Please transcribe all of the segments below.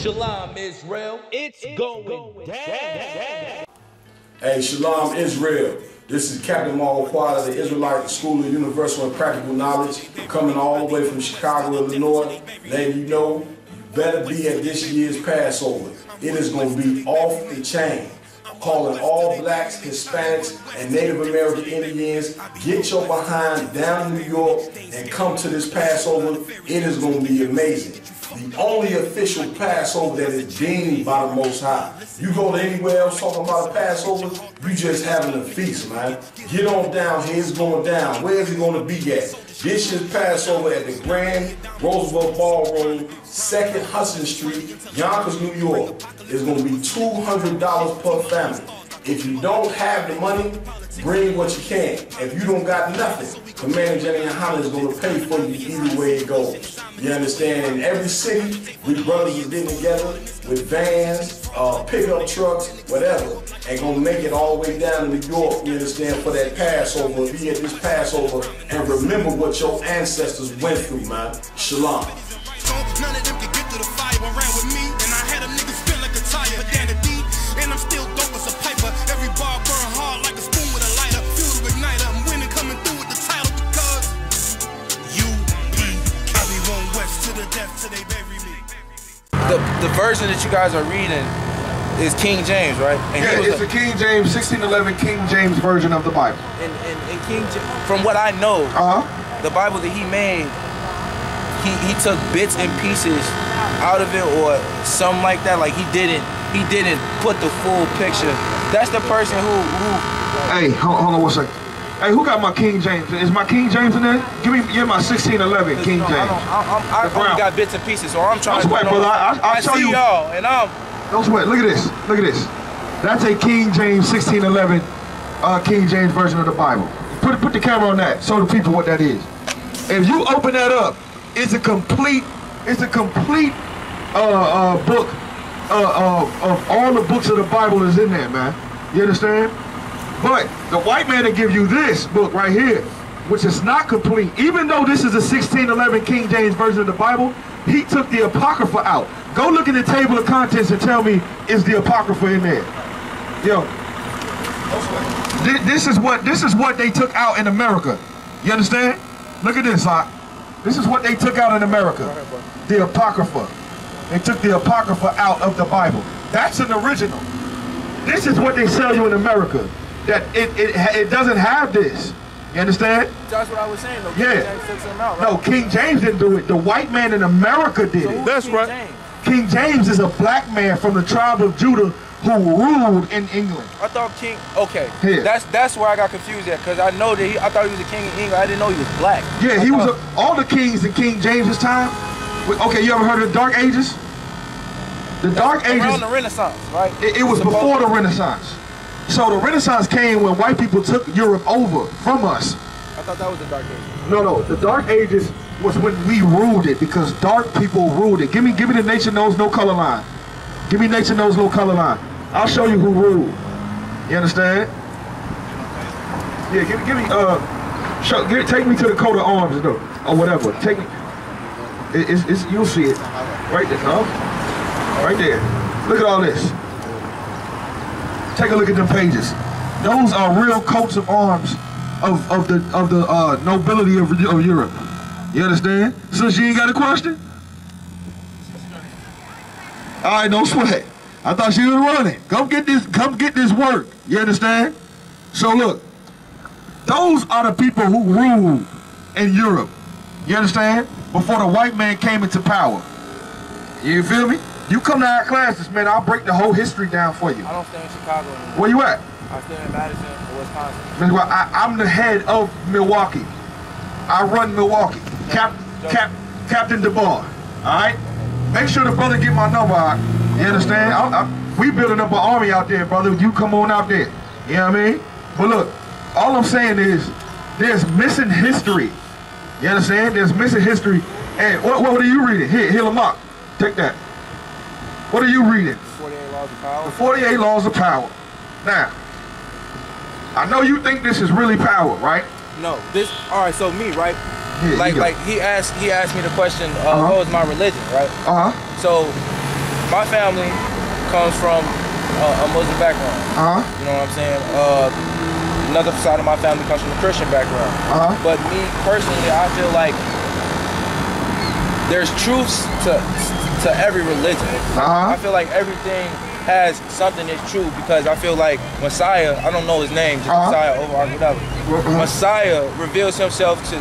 Shalom, Israel. It's going down. Hey, Shalom, Israel. This is Captain Marwakwad of the Israelite School of Universal and Practical Knowledge, coming all the way from Chicago, Illinois, letting you know you better be at this year's Passover. It is going to be off the chain. Calling all blacks, Hispanics, and Native American Indians, get your behind down to New York and come to this Passover. It is going to be amazing. The only official Passover that is deemed by the Most High. You go to anywhere else talking about a Passover, you just having a feast, man. Get on down here, it's going down. Where is it going to be at? This is Passover at the Grand Roosevelt Ballroom, 2nd Hudson Street, Yonkers, New York. It's going to be $200 per family. If you don't have the money, bring what you can. If you don't got nothing, Commander GEN.YAHANNA is going to pay for you either way it goes. You understand? In every city, we brothers are getting together with vans, pickup trucks, whatever, and going to make it all the way down to New York, you understand, for that Passover. Be at this Passover and remember what your ancestors went through, man. Shalom. None of them could get through the fire around with me, and I had them niggas feel like a tire. But down the deep, and I'm still dope as a piper. Every bar burn hard like a spoon with a lighter. Fuel to igniter, I'm winning, coming through with the title because I be one west to the death till they bury me. The version that you guys are reading is King James, right? And yeah, it's the King James, 1611 King James version of the Bible. And King James, from what I know, the Bible that he made, he took bits and pieces out of it or something like that. Like he didn't put the full picture. That's the person who Hey, hold on one second. Hey, who got my King James? Is my King James in there? Give me my 1611 King James. I only got bits and pieces, so I'm trying to sweat, brother. I'll show you. Y'all, and don't sweat. Look at this. Look at this. That's a King James 1611 King James version of the Bible. Put the camera on that. Show the people what that is. If you open that up, it's a complete book of all the books of the Bible is in there, man. You understand? But the white man will give you this book right here, which is not complete. Even though this is a 1611 King James version of the Bible, he took the Apocrypha out. Go look at the table of contents and tell me, is the Apocrypha in there? Yo, this is what they took out in America. You understand? Look at this, This is what they took out in America, the Apocrypha. They took the Apocrypha out of the Bible. That's an original. This is what they sell you in America. That it doesn't have this. You understand? That's what I was saying, though. Yeah. King James took something out, right? No, King James didn't do it. The white man in America did it. That's right. King James is a black man from the tribe of Judah who ruled in England. I thought King. Okay. Here. That's where I got confused at, because I know that I thought he was a king in England. I didn't know he was black. Yeah, he was all the kings in King James's time. Okay, you ever heard of the Dark Ages? The Dark Ages. Around the Renaissance, right? It was before the Renaissance. So the Renaissance came when white people took Europe over from us. I thought that was the Dark Ages. No, the Dark Ages was when we ruled it, because dark people ruled it. Give me the nation knows no color line. Give me nation knows no color line. I'll show you who ruled. You understand? Yeah, take me to the coat of arms though, or whatever. Take me. You'll see it right there, huh? Right there. Look at all this. Take a look at them pages. Those are real coats of arms of the nobility of Europe. You understand? So she ain't got a question? All right, no sweat. I thought she was running. Come get this work. You understand? So look, those are the people who ruled in Europe. You understand? Before the white man came into power. You feel me? You come to our classes, man, I'll break the whole history down for you. I don't stay in Chicago anymore. Where you at? I stay in Madison or Wisconsin. I'm the head of Milwaukee. I run Milwaukee. Captain DeBar. All right? Make sure the brother get my number out. You understand? We building up an army out there, brother. You come on out there. You know what I mean? But look, all I'm saying is there's missing history. You understand? There's missing history. And what are you reading? Here, Lamont. Take that. What are you reading? 48 Laws of Power. The 48 Laws of Power. Now, I know you think this is really power, right? No. All right, so me, right? Yeah, like he asked me the question, what was my religion, right? So my family comes from a Muslim background. You know what I'm saying? Another side of my family comes from a Christian background. But me personally, I feel like there's truths to every religion. I feel like everything has something that's true, because I feel like Messiah, I don't know his name, just Messiah over or whatever. Messiah reveals himself to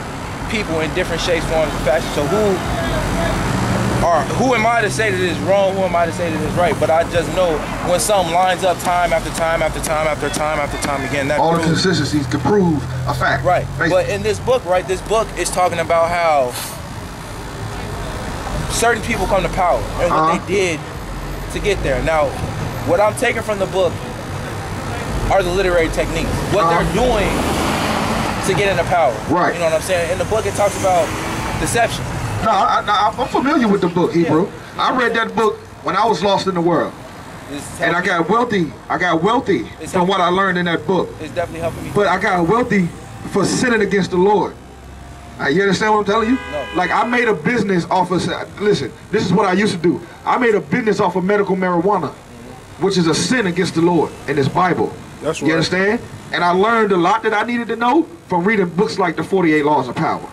people in different shapes, forms, and fashions. So who am I to say that it's wrong? Who am I to say that it's right? But I just know when something lines up time after time after time after time after time again, that all the consistencies can prove a fact. Right. But in this book, right, this book is talking about how certain people come to power and what they did to get there. Now, what I'm taking from the book are the literary techniques. What they're doing to get into power. Right. You know what I'm saying? In the book, it talks about deception. No, I'm familiar with the book, Hebrew. I read that book when I was lost in the world. And I got wealthy. From what I learned in that book. It's definitely helping me. But I got wealthy for sinning against the Lord. You understand what I'm telling you? No. Like, I made a business off of, listen, this is what I used to do. I made a business off of medical marijuana, which is a sin against the Lord in this Bible. That's right. You understand? And I learned a lot that I needed to know from reading books like the 48 Laws of Power.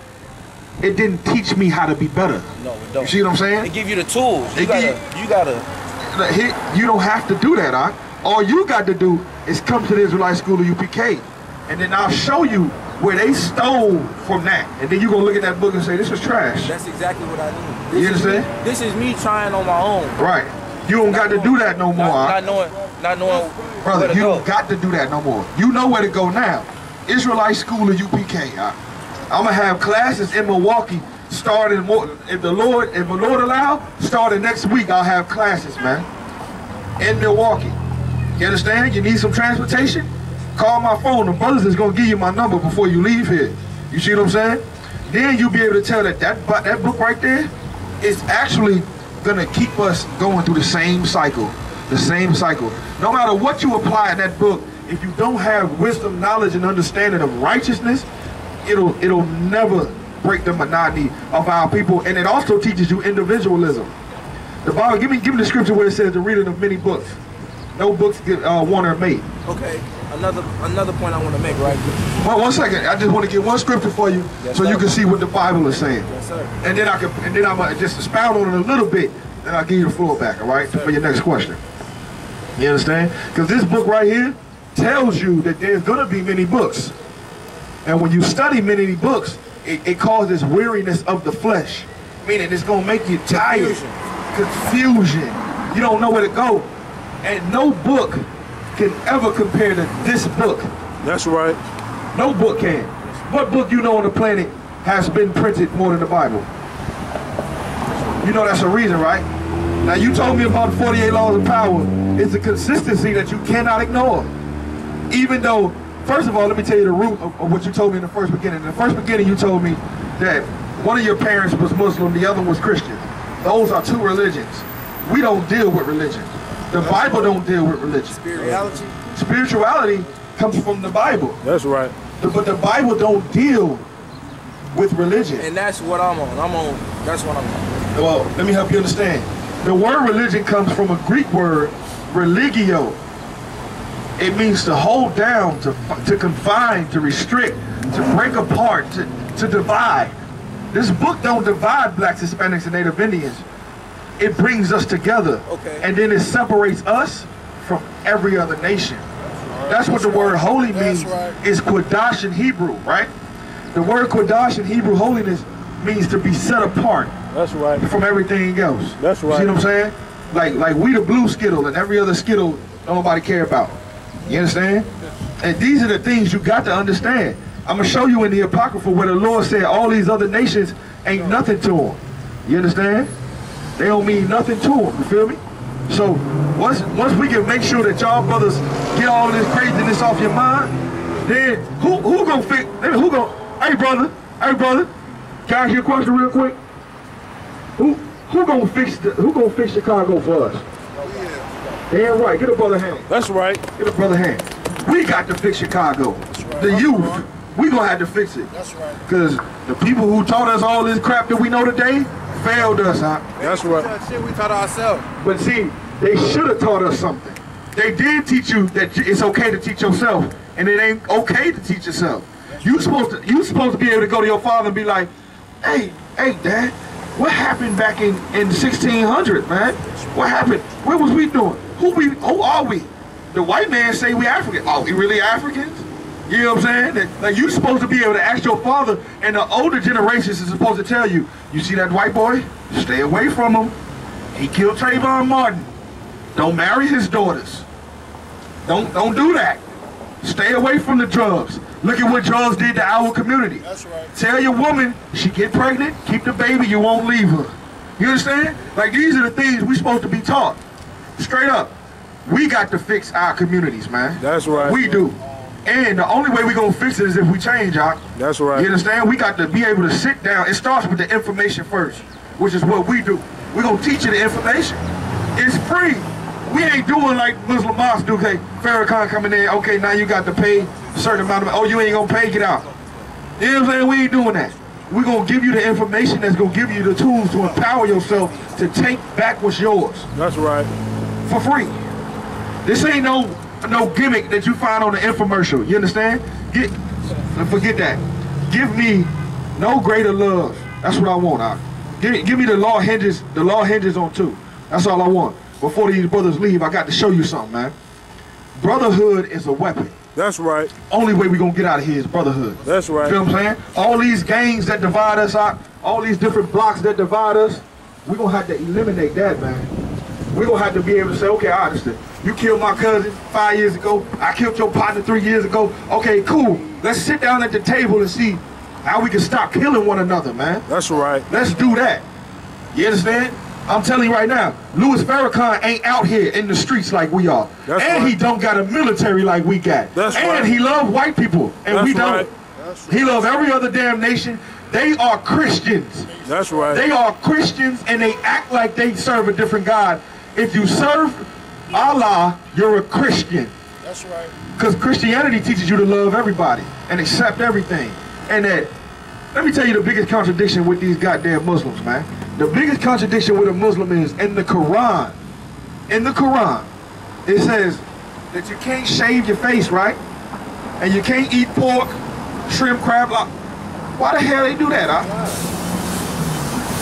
It didn't teach me how to be better. No, it don't. You see what I'm saying? It give you the tools. You gotta. You don't have to do that, huh? All you got to do is come to the Israelite School of UPK, and then I'll show you where they stole from that. And then you're going to look at that book and say, this is trash. That's exactly what I need. You understand? This is me trying on my own. Right. You don't got to do that no more. Not knowing brother, you don't got to do that no more. You know where to go now. Israelite School of UPK, huh? I'm going to have classes in Milwaukee starting, if the Lord allow, starting next week, I'll have classes, man, in Milwaukee. You understand? You need some transportation? Call my phone. The brothers is going to give you my number before you leave here. You see what I'm saying? Then you'll be able to tell that book right there is actually going to keep us going through the same cycle. The same cycle. No matter what you apply in that book, if you don't have wisdom, knowledge, and understanding of righteousness, it'll never break the monotony of our people. And it also teaches you individualism. The Bible, give me the scripture where it says the reading of many books. No books get one are made. Okay, another point I want to make, right? Well, 1 second. I just want to get one scripture for you, so you can see what the Bible is saying. Yes, sir. And then I'm gonna just expound on it a little bit, then I'll give you the floor back, all right, for your next question. You understand? Because this book right here tells you that there's gonna be many books. And when you study many books, it causes weariness of the flesh. Meaning it's gonna make you tired. Confusion. You don't know where to go. And no book can ever compare to this book. That's right. No book can. What book you know on the planet has been printed more than the Bible? You know that's a reason, right? Now you told me about 48 Laws of Power. It's a consistency that you cannot ignore. Even though, first of all, let me tell you the root of what you told me in the first beginning. In the first beginning, you told me that one of your parents was Muslim, the other was Christian. Those are two religions. We don't deal with religion. The Bible don't deal with religion. Spirituality? Spirituality comes from the Bible. That's right. But the Bible don't deal with religion. And that's what I'm on. That's what I'm on. Well, let me help you understand. The word religion comes from a Greek word, religio. It means to hold down, to confine, to restrict, to break apart, to divide. This book don't divide blacks, Hispanics, and Native Indians. It brings us together. Okay. And then it separates us from every other nation. That's what the word holy means. Is Quadash in Hebrew, right? The word Quadash in Hebrew, holiness, means to be set apart. That's right. From everything else. That's right. You see what I'm saying? Like we the blue Skittle and every other Skittle nobody care about. You understand? And these are the things you got to understand. I'm going to show you in the Apocrypha where the Lord said all these other nations ain't nothing to them. You understand? They don't mean nothing to them. You feel me? So once we can make sure that y'all brothers get all of this craziness off your mind, then who gonna fix? Hey brother, can I ask you a question real quick? Who gonna fix Chicago for us? Damn right. Get a brother hand. That's right. Get a brother hand. We got to fix Chicago. Right. The youth, we gonna have to fix it. That's right. Because the people who taught us all this crap that we know today, failed us, huh? That's right. Shit we taught ourselves. But see, they should have taught us something. They did teach you that it's okay to teach yourself, and it ain't okay to teach yourself. You supposed to be able to go to your father and be like, hey, Dad, what happened back in 1600, man? What happened? What was we doing? Who are we? The white man say we African. Are we really Africans? You know what I'm saying? Like, you supposed to be able to ask your father, and the older generations is supposed to tell you, you see that white boy? Stay away from him. He killed Trayvon Martin. Don't marry his daughters. Don't do that. Stay away from the drugs. Look at what drugs did to our community. That's right. Tell your woman, she get pregnant, keep the baby, you won't leave her. You understand? Like, these are the things we supposed to be taught. Straight up. We got to fix our communities, man. That's right. We do. And the only way we're going to fix it is if we change, Doc. That's right. You understand? We got to be able to sit down. It starts with the information first, which is what we do. We're going to teach you the information. It's free. We ain't doing like Muslim mosques do. Okay, Farrakhan coming in. Okay, now you got to pay a certain amount of, oh, you ain't going to pay, get out. You know what I'm saying? We ain't doing that. We're going to give you the information that's going to give you the tools to empower yourself to take back what's yours. That's right. For free. This ain't no gimmick that you find on the infomercial. You understand? Forget that. Give me no greater love. That's what I want. Give me the law hinges on two. That's all I want. Before these brothers leave, I got to show you something, man. Brotherhood is a weapon. That's right. Only way we gonna get out of here is brotherhood. That's right. Feel what I'm saying? All these gangs that divide us out, all these different blocks that divide us, we're gonna have to eliminate that, man. We're gonna have to be able to say, okay, I understand. You killed my cousin 5 years ago. I killed your partner 3 years ago. Okay, cool. Let's sit down at the table and see how we can stop killing one another, man. That's right. Let's do that. You understand? I'm telling you right now, Louis Farrakhan ain't out here in the streets like we are. That's and right. He don't got a military like we got. That's and right. He love white people, and That's we don't. Right. That's He love every other damn nation. They are Christians. That's right. They are Christians, and they act like they serve a different God. If you serve Allah, you're a Christian. That's right. Because Christianity teaches you to love everybody and accept everything. And that, let me tell you the biggest contradiction with these goddamn Muslims, man. The biggest contradiction with a Muslim is in the Quran. In the Quran, it says that you can't shave your face, right? And you can't eat pork, shrimp, crab. Why the hell they do that, huh?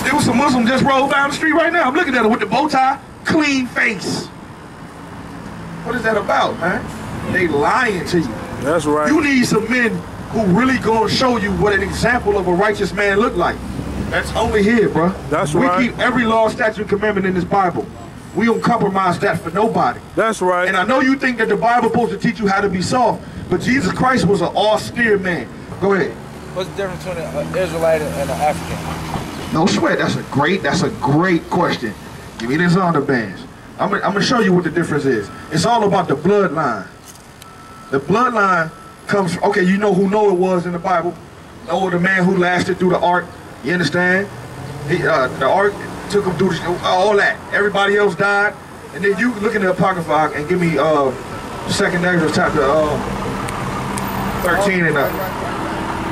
There was some Muslim just rolled down the street right now. I'm looking at him with the bow tie, clean face. What is that about, man? They lying to you. That's right. You need some men who really gonna show you what an example of a righteous man look like. That's only here, bro. That's right. We keep every law, statute, commandment in this Bible. We don't compromise that for nobody. That's right. And I know you think that the Bible supposed to teach you how to be soft, but Jesus Christ was an austere man. Go ahead. What's the difference between an Israelite and an African? No sweat. That's a great question. Give me this honor bands. I'm gonna show you what the difference is. It's all about the bloodline. The bloodline comes. Okay, you know who Noah was in the Bible. Noah, the man who lasted through the ark. You understand? The ark took him through all that. Everybody else died. And then you look in the Apocrypha and give me 2nd Ezra chapter 13 and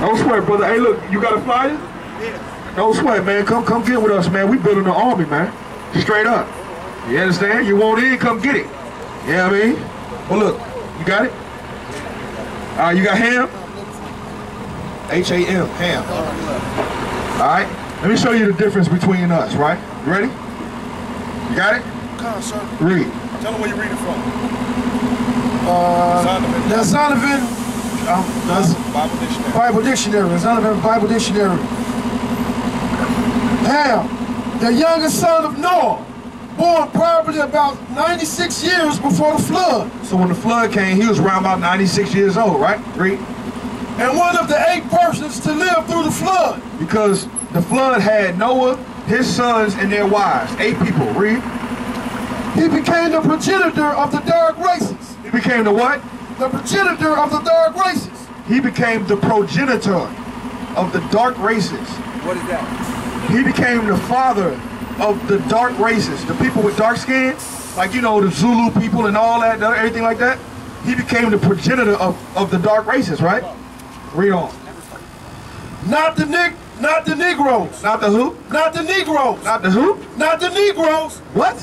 no sweat, brother. Hey, look, you got a flyer? Yeah. No sweat, man. Come get with us, man. We building an army, man. Straight up. You understand? You want in, come get it. You know what I mean? Well, look, you got it? You got ham? H-A-M, ham. All right? Let me show you the difference between us, right? You ready? You got it? Come on, sir. Read. Tell them where you're reading from. The Zonovan Bible Dictionary. Bible Dictionary. Zonovan Bible Dictionary. Ham, the youngest son of Noah, born probably about 96 years before the flood. So when the flood came, he was around about 96 years old, right? Read. And one of the 8 persons to live through the flood. Because the flood had Noah, his sons, and their wives. 8 people. Read. He became the progenitor of the dark races. He became the what? The progenitor of the dark races. He became the progenitor of the dark races. What is that? He became the father of the dark races. The people with dark skin, like, you know, the Zulu people and all that, everything like that. He became the progenitor of the dark races, right? Read on. Not the Not the Negroes. Not the who? Not the Negroes. Not the who? Not the Negroes. What?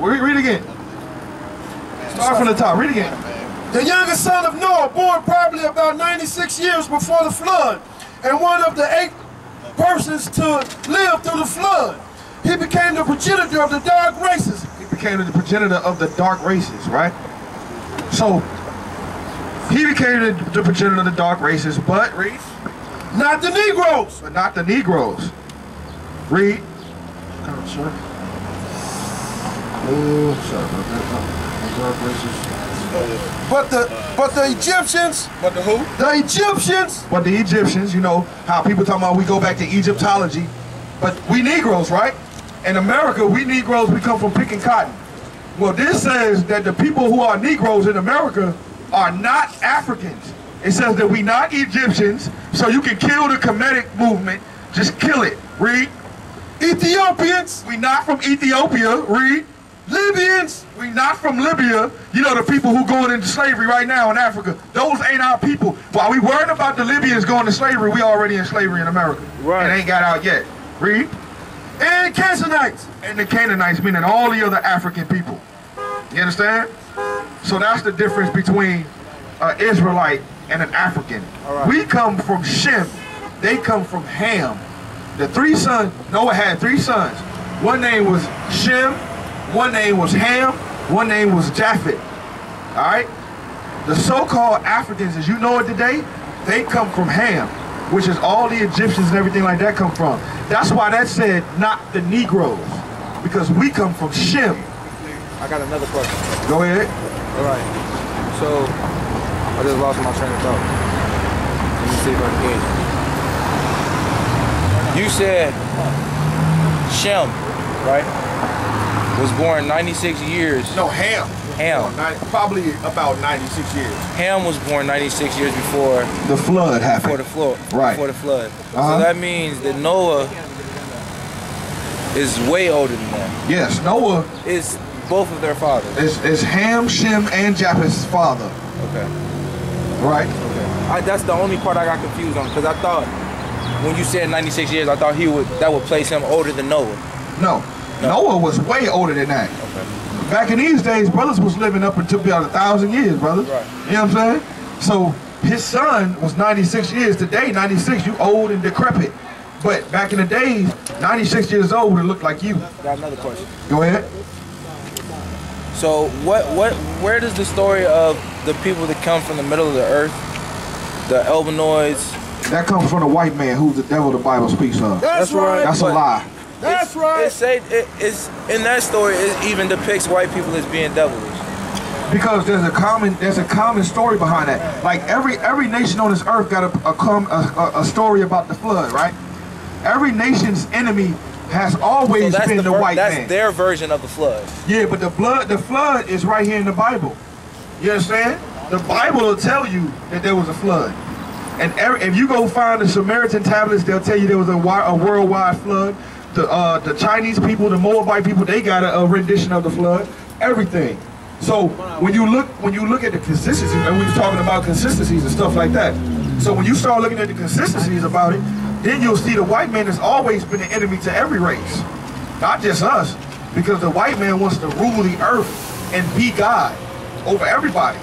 Read again. Start from the top. Read again. The youngest son of Noah, born probably about 96 years before the flood, and one of the 8 persons to live through the flood. He became the progenitor of the dark races. He became the progenitor of the dark races, right? So, he became the progenitor of the dark races, but, read. Not the Negroes. But not the Negroes. Read. But the Egyptians. But the who? The Egyptians. But the Egyptians, you know, how people talking about we go back to Egyptology. But we Negroes, right? In America, we Negroes, we come from picking cotton. Well, this says that the people who are Negroes in America are not Africans. It says that we not Egyptians, so you can kill the Kemetic movement. Just kill it. Read. Ethiopians. We not from Ethiopia. Read. Libyans. We not from Libya. You know, the people who going into slavery right now in Africa. Those ain't our people. While we worried about the Libyans going to slavery, we already in slavery in America. Right. And ain't got out yet. Read. And Canaanites. And the Canaanites, meaning all the other African people. You understand? So that's the difference between an Israelite and an African. Right. We come from Shem. They come from Ham. The 3 sons, Noah had 3 sons. One name was Shem, one name was Ham, one name was Japheth. All right? The so-called Africans, as you know it today, they come from Ham, which is all the Egyptians and everything like that come from. That's why that said not the Negroes, because we come from Shem. I got another question. Go ahead. All right. So, I just lost my train of thought. Let me see if I can get it. You said Shem, right, was born 96 years. No, Ham. Ham. Probably about 96 years. Ham was born 96 years before The flood happened. Before the flood. Right. Before the flood. So that means that Noah is way older than that. Yes, Noah Is both of their fathers. is Ham, Shem, and Japheth's father. Okay. Right? That's the only part I got confused on, because I thought when you said 96 years, I thought that would place him older than Noah. No. Noah was way older than that. Okay. Back in these days, brothers was living up until about 1,000 years, brothers. Right. You know what I'm saying? So his son was 96 years. Today, 96, you old and decrepit. But back in the days, 96 years old would have looked like you. Got another question. Go ahead. So where does the story of the people that come from the middle of the earth, the Elbanoids? That comes from the white man who's the devil the Bible speaks of. That's right. That's a lie. That's right. It's in that story. It even depicts white people as being devilish. Because there's a common story behind that. Like every nation on this earth got a story about the flood, right? Every nation's enemy has always been the white man. That's their version of the flood. Yeah, but the flood is right here in the Bible. You understand? The Bible will tell you that there was a flood. And if you go find the Samaritan tablets, they'll tell you there was a worldwide flood. The Chinese people, the Moabite people, they got a rendition of the flood. Everything. So when you look at the consistencies, and we were talking about consistencies and stuff like that. So when you start looking at the consistencies about it, then you'll see the white man has always been an enemy to every race, not just us, because the white man wants to rule the earth and be God over everybody.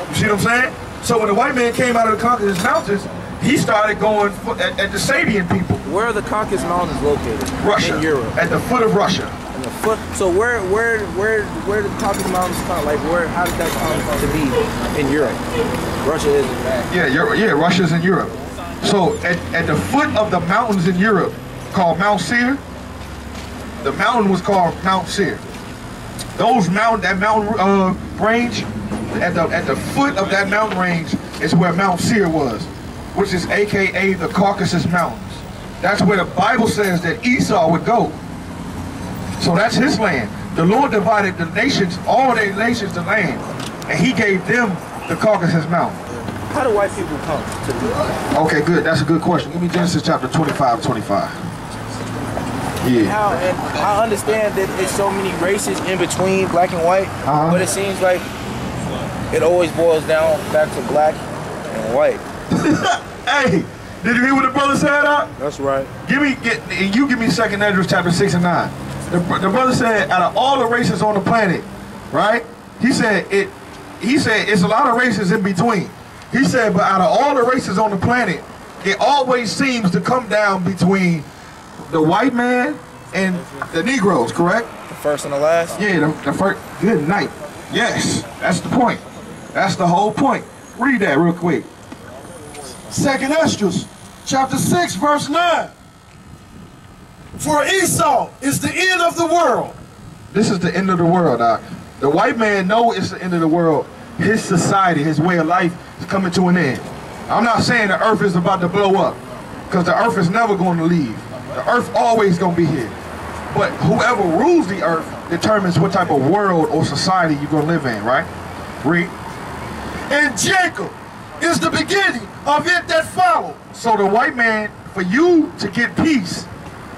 You see what I'm saying? So when the white man came out of the Caucasus Mountains, he started going at the Sabian people. Where are the Caucasus Mountains located? Russia. In Europe. At the foot of Russia. In the foot. So where did the Caucasus Mountains come? Like how did that come to be in Europe? Russia is in that. Yeah, Russia's in Europe. So at the foot of the mountains in Europe, called Mount Seir, the mountain was called Mount Seir. That mountain range, at the foot of that mountain range is where Mount Seir was, which is AKA the Caucasus Mountains. That's where the Bible says that Esau would go. So that's his land. The Lord divided the nations, all their nations, the land, and he gave them the Caucasus Mountain. How do white people come to the land? Okay, good. That's a good question. Give me Genesis chapter 25. Yeah. And I understand that it's so many races in between black and white, but it seems like it always boils down back to black and white. Hey, Did you hear what the brother said, That's right. You give me 2nd Ezra chapter 6 and 9. The brother said, out of all the races on the planet, right? He said it's a lot of races in between. He said, but out of all the races on the planet, it always seems to come down between the white man and the Negroes, correct? The first and the last? Yeah, the first. Good night. Yes, that's the point. That's the whole point. Read that real quick. 2nd Ezra, chapter 6, verse 9. For Esau is the end of the world. This is the end of the world, Doc. The white man knows it's the end of the world. His society, his way of life is coming to an end. I'm not saying the earth is about to blow up, because the earth is never going to leave. The earth always going to be here. But whoever rules the earth determines what type of world or society you're going to live in, right? Read. And Jacob is the beginning of it that followed. So the white man, for you to get peace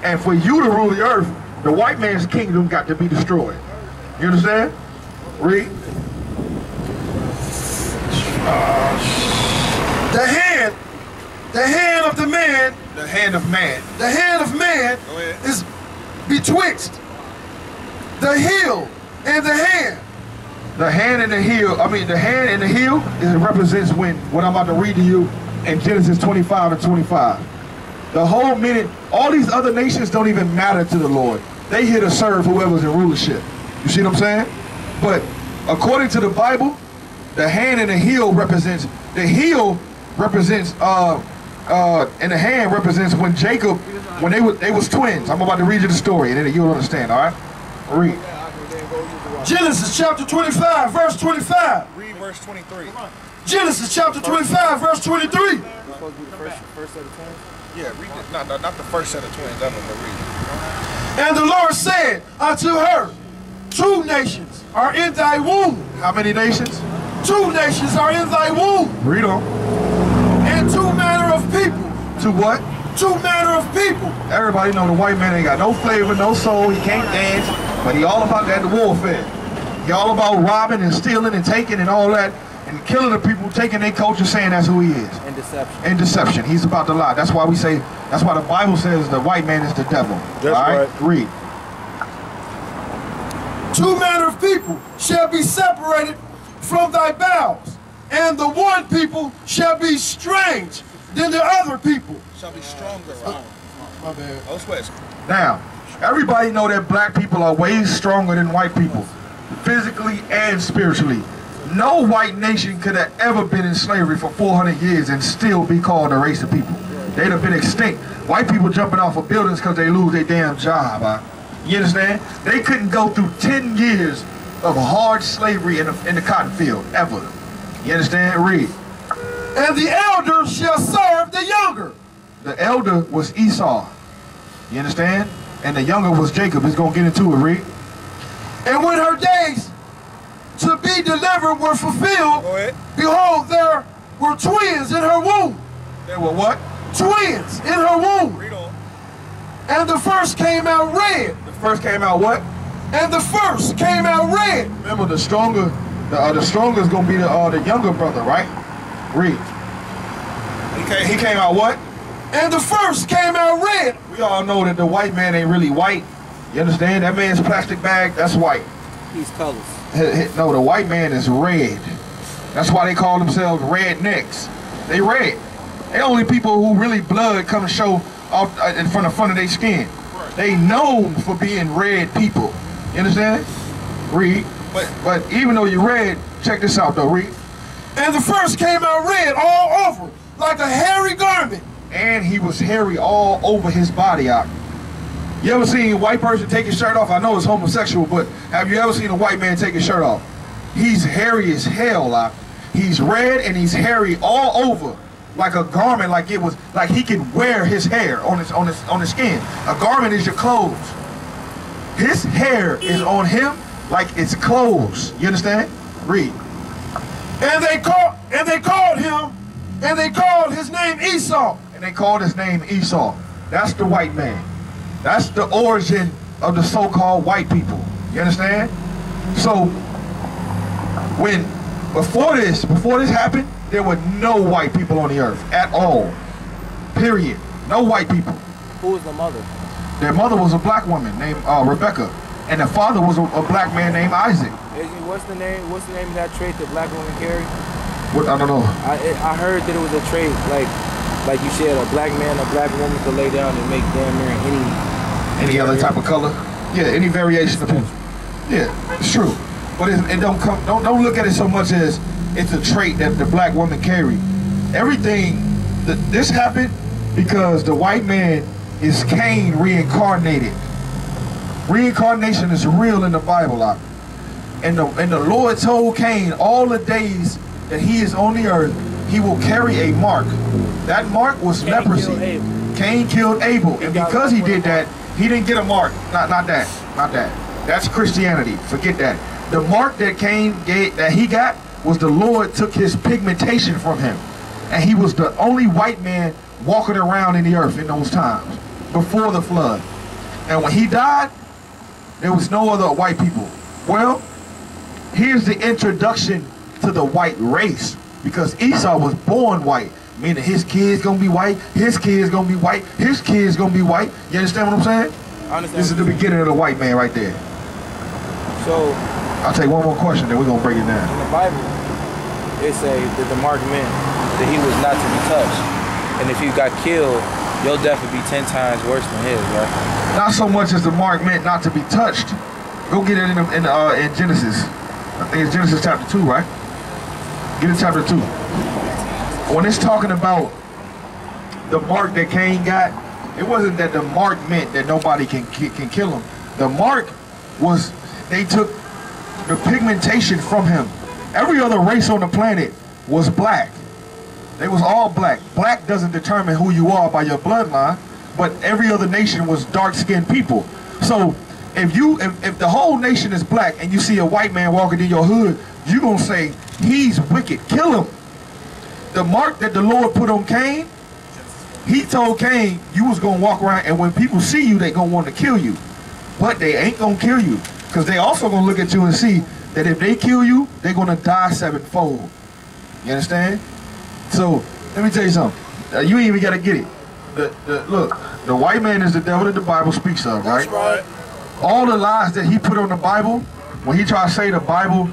and for you to rule the earth, the white man's kingdom got to be destroyed. You understand? Read. The hand of the man, The hand of man. the hand of man is betwixt the heel and the hand. The hand and the heel, the hand and the heel represents what I'm about to read to you in Genesis 25 and 25. The whole minute, all these other nations don't even matter to the Lord. They here to serve whoever's in rulership. You see what I'm saying? But according to the Bible, the hand and the heel represents, and the hand represents when Jacob, when they was twins. I'm about to read you the story and then you'll understand, all right? Read. Genesis chapter 25, verse 25. Read verse 23. Genesis chapter 25, verse 23. Supposed to be the first set of twins? Yeah, read it. Not the first set of twins, but read it. And the Lord said unto her, 2 nations are in thy womb. How many nations? 2 nations are in thy womb. Read on. And 2 manner of people. To what? 2 manner of people. Everybody know the white man ain't got no flavor, no soul, he can't dance, but he all about that warfare. He all about robbing and stealing and taking and all that, and killing the people, taking their culture, saying that's who he is. And deception. And deception. He's about to lie. That's why we say, that's why the Bible says the white man is the devil. That's all right? right. Read. 2 manner of people shall be separated from thy bowels, and the one people shall be strange than the other people. Shall be stronger. My bad. Oh, sweat. Now, everybody know that black people are way stronger than white people, physically and spiritually. No white nation could have ever been in slavery for 400 years and still be called a race of people. They'd have been extinct. White people jumping off of buildings because they lose their damn job. You understand? They couldn't go through 10 years of hard slavery in the cotton field, ever. You understand? Read. And the elder shall serve the younger. The elder was Esau. You understand? And the younger was Jacob. He's going to get into it. Read. And when her days to be delivered were fulfilled, behold, there were twins in her womb. There were what? Twins in her womb. Read on. And the first came out red. The first came out what? And the first came out red. Remember, the stronger is going to be the younger brother, right? Read. He came out what? And the first came out red. We all know that the white man ain't really white. You understand? That man's plastic bag, that's white. He's colors. No, the white man is red. That's why they call themselves rednecks. They red. They only people who really blood come and show off in front of their skin. They known for being red people. You understand? Read. But even though you're red, check this out though, read. And the first came out red all over, like a hairy garment. And he was hairy all over his body out. You ever seen a white person take his shirt off? I know it's homosexual, but have you ever seen a white man take his shirt off? He's hairy as hell out. He's red and he's hairy all over, like a garment, like he can wear his hair on his skin. A garment is your clothes. His hair is on him like it's clothes. You understand? Read. And they called his name Esau. And they called his name Esau. That's the white man. That's the origin of the so-called white people. You understand? So before this happened, there were no white people on the earth at all. Period. No white people. Who was the mother? Their mother was a black woman named Rebecca, and the father was a black man named Isaac. What's the name? What's the name of that trait that black women carry? What, I don't know. I heard that it was a trait like you said, a black man, a black woman could lay down and make damn near any other type of color. Yeah, any variation of people. Yeah, it's true. But it don't look at it so much as it's a trait that the black woman carry. Everything this happened because the white man is Cain reincarnated. Reincarnation is real in the Bible, and the Lord told Cain all the days that he is on the earth, he will carry a mark. That mark was leprosy. Cain killed Abel, and because he did that, he didn't get a mark. Not that. That's Christianity. Forget that. The mark that Cain got was the Lord took his pigmentation from him, and he was the only white man walking around in the earth in those times before the flood. And when he died, there was no other white people. Well, here's the introduction to the white race, because Esau was born white, meaning his kids gonna be white, his kids gonna be white, his kids gonna be white. You understand what I'm saying? I understand. This is the beginning of the white man right there. So I'll take one more question, then we're gonna break it down. In the Bible, it say that the mark meant that he was not to be touched, and if you got killed, your death would be 10 times worse than his, right? Not so much as the mark meant not to be touched. Go get it in Genesis. I think it's Genesis chapter 2, right? Get it chapter 2. When it's talking about the mark that Cain got, it wasn't that the mark meant that nobody can kill him. The mark was they took the pigmentation from him. Every other race on the planet was black. They was all black. Black doesn't determine who you are by your bloodline, but every other nation was dark-skinned people. So if the whole nation is black and you see a white man walking in your hood, you're gonna say, he's wicked, kill him. The mark that the Lord put on Cain, he told Cain, you was gonna walk around, and when people see you, they gonna want to kill you. But they ain't gonna kill you, because they also gonna look at you and see that if they kill you, they're gonna die sevenfold. You understand? So, let me tell you something. You ain't even gotta get it. Look, the white man is the devil that the Bible speaks of, right? That's right. All the lies that he put on the Bible, when he tried to say the Bible,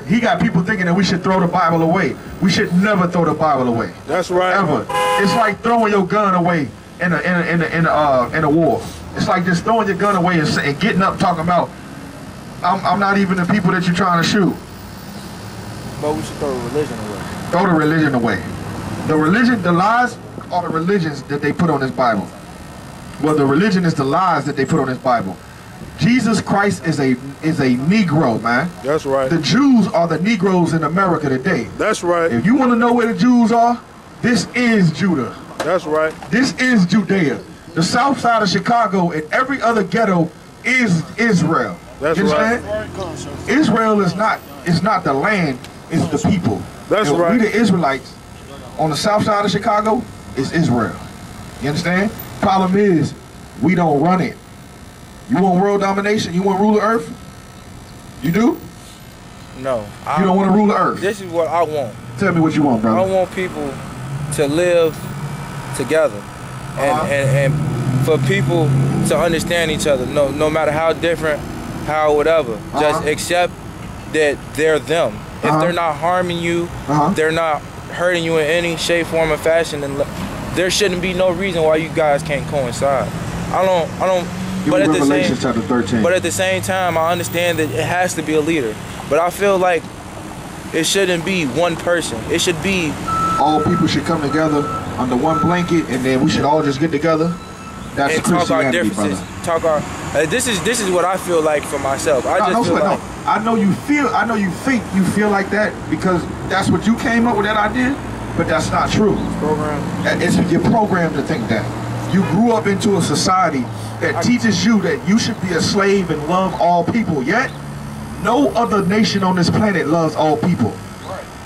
he got people thinking that we should throw the Bible away. We should never throw the Bible away. That's right. Ever. It's like throwing your gun away in a war. It's like just throwing your gun away and getting up talking about, I'm not even the people that you're trying to shoot. But we should throw the religion away. Throw the religion away. The lies are the religions that they put on this Bible. Well, the religion is the lies that they put on this Bible. Jesus Christ is a Negro, man. That's right. The Jews are the Negroes in America today. That's right. If you want to know where the Jews are, this is Judah. That's right. This is Judea. The south side of Chicago and every other ghetto is Israel. That's right. Israel is not the land, it's the people. That's right. We the Israelites on the south side of Chicago is Israel. You understand? Problem is, we don't run it. You want world domination? You want to rule the earth? You do? No. You don't want to rule the earth? This is what I want. Tell me what you want, brother. I want people to live together, and for people to understand each other. No matter how different, how whatever. Just accept that they're them. If they're not harming you, they're not hurting you in any shape, form, or fashion, then there shouldn't be no reason why you guys can't coincide. I don't. But at the same time, I understand that it has to be a leader. But I feel like it shouldn't be one person. It should be all people should come together under one blanket, and then we should all just get together. That's talk our differences. This is what I feel like for myself. I know you feel like that because that's what you came up with that idea, but that's not true. You're programmed to think that. You grew up into a society that teaches you that you should be a slave and love all people, yet no other nation on this planet loves all people.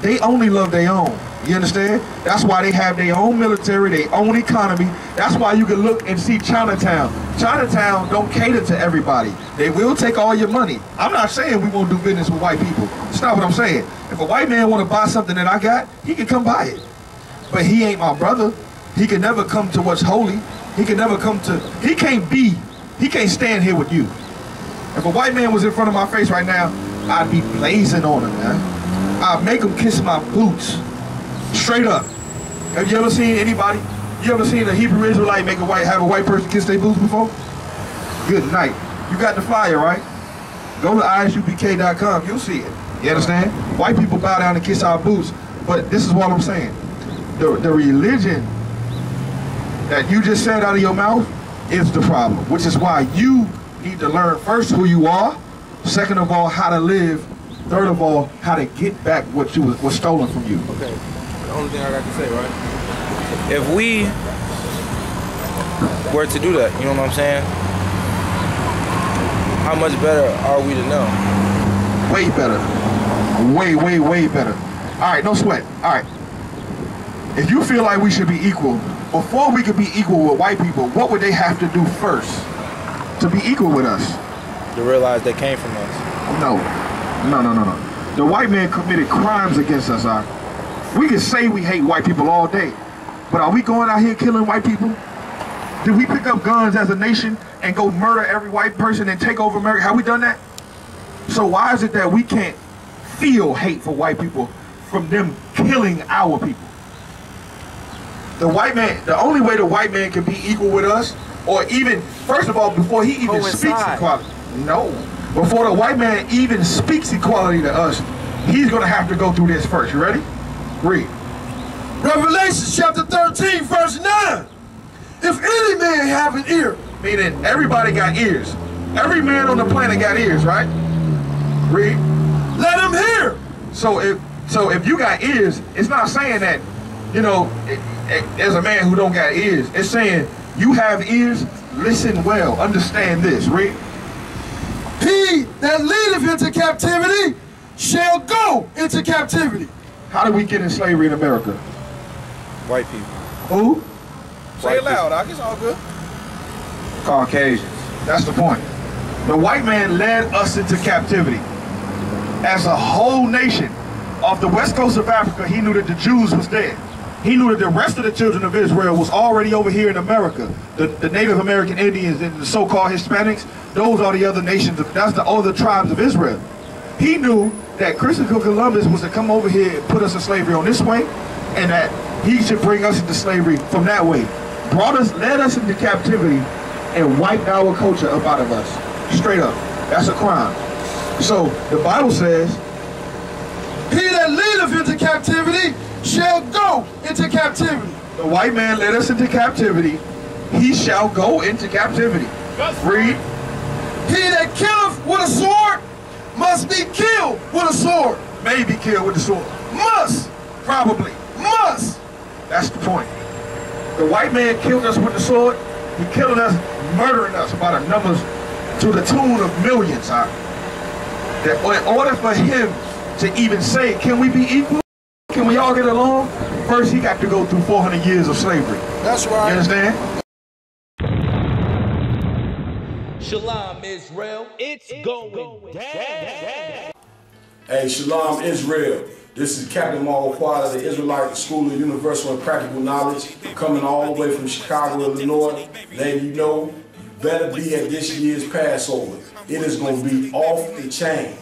They only love their own. You understand? That's why they have their own military, their own economy. That's why you can look and see Chinatown. Chinatown don't cater to everybody. They will take all your money. I'm not saying we won't do business with white people. That's not what I'm saying. If a white man want to buy something that I got, he can come buy it. But he ain't my brother. He can never come to what's holy. He can never come to, he can't stand here with you. If a white man was in front of my face right now, I'd be blazing on him, man. I'd make him kiss my boots. Straight up. Have you ever seen anybody, you ever seen a Hebrew Israelite have a white person kiss their boots before? Good night. You got the flyer, right? Go to I.S.U.P.K.com, you'll see it. You understand? White people bow down and kiss our boots, but this is what I'm saying. The religion that you just said out of your mouth is the problem, which is why you need to learn first who you are, second of all, how to live, third of all, how to get back what was stolen from you. Okay, the only thing I got to say, right? If we were to do that, you know what I'm saying? How much better are we to know? Way better. Way, way, way better. All right, no sweat. All right. If you feel like we should be equal, before we could be equal with white people, what would they have to do first to be equal with us? To realize they came from us. No. The white man committed crimes against us. We can say we hate white people all day, but are we going out here killing white people? Did we pick up guns as a nation and go murder every white person and take over America? Have we done that? So why is it that we can't feel hate for white people from them killing our people? The white man, the only way the white man can be equal with us, or even, first of all, before he even speaks equality. No. Before the white man even speaks equality to us, he's going to have to go through this first. You ready? Read. Revelation chapter 13, verse 9. If any man have an ear. Meaning everybody got ears. Every man on the planet got ears, right? Read. Let him hear. So if you got ears, it's not saying that, you know, there's a man who don't got ears. It's saying you have ears, listen well, understand this. Read. He that leadeth into captivity shall go into captivity. How did we get in slavery in America? White people. Who? Say it loud, Doc. It's all good. Caucasians. That's the point. The white man led us into captivity. As a whole nation, off the west coast of Africa, he knew that the Jews was dead. He knew that the rest of the children of Israel was already over here in America. The Native American Indians and the so-called Hispanics, those are the other nations, that's the other tribes of Israel. He knew that Christopher Columbus was to come over here and put us in slavery on this way, and that he should bring us into slavery from that way. Led us into captivity, and wiped our culture up out of us. Straight up. That's a crime. So the Bible says, he that leadeth into captivity shall go into captivity. The white man led us into captivity. He shall go into captivity. Read. He that killeth with a sword must be killed with a sword. May be killed with a sword. Must. Probably. Must. That's the point. The white man killed us with the sword. He killed us, murdering us by the numbers to the tune of millions. That in order for him to even say, can we be equal? Can we all get along? First, he got to go through 400 years of slavery. That's right. You understand? Shalom, Israel. It's going down. Hey, Shalom, Israel. This is Captain I.S.U.P.K, the Israelite School of Universal and Practical Knowledge, coming all the way from Chicago, Illinois. Letting you know, you better be at this year's Passover. It is going to be off the chain.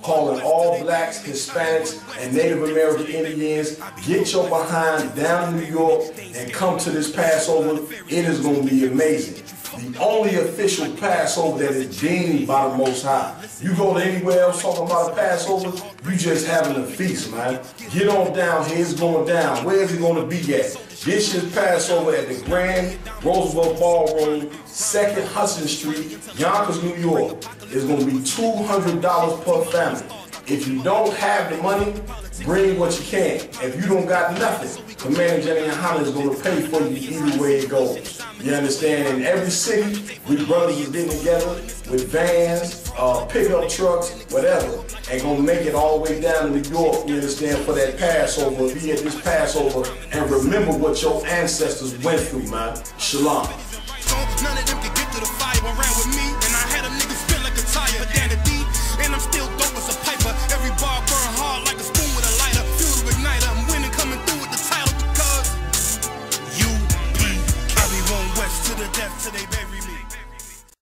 Calling all blacks, Hispanics, and Native American Indians, get your behind down to New York and come to this Passover. It is going to be amazing. The only official Passover that is deemed by the Most High. You go to anywhere else talking about a Passover, you just having a feast, man. Get on down here, it's going down. Where is it going to be at? This year's Passover at the Grand Roosevelt Ballroom, 2nd Hudson Street, Yonkers, New York. It's going to be $200 per family. If you don't have the money, bring what you can. If you don't got nothing, Commander GEN.YAHANNA is going to pay for you either way it goes. You understand? In every city, we brothers are getting together with vans, pickup trucks, whatever, and going to make it all the way down to New York, you understand, for that Passover. Be at this Passover and remember what your ancestors went through, man. Shalom.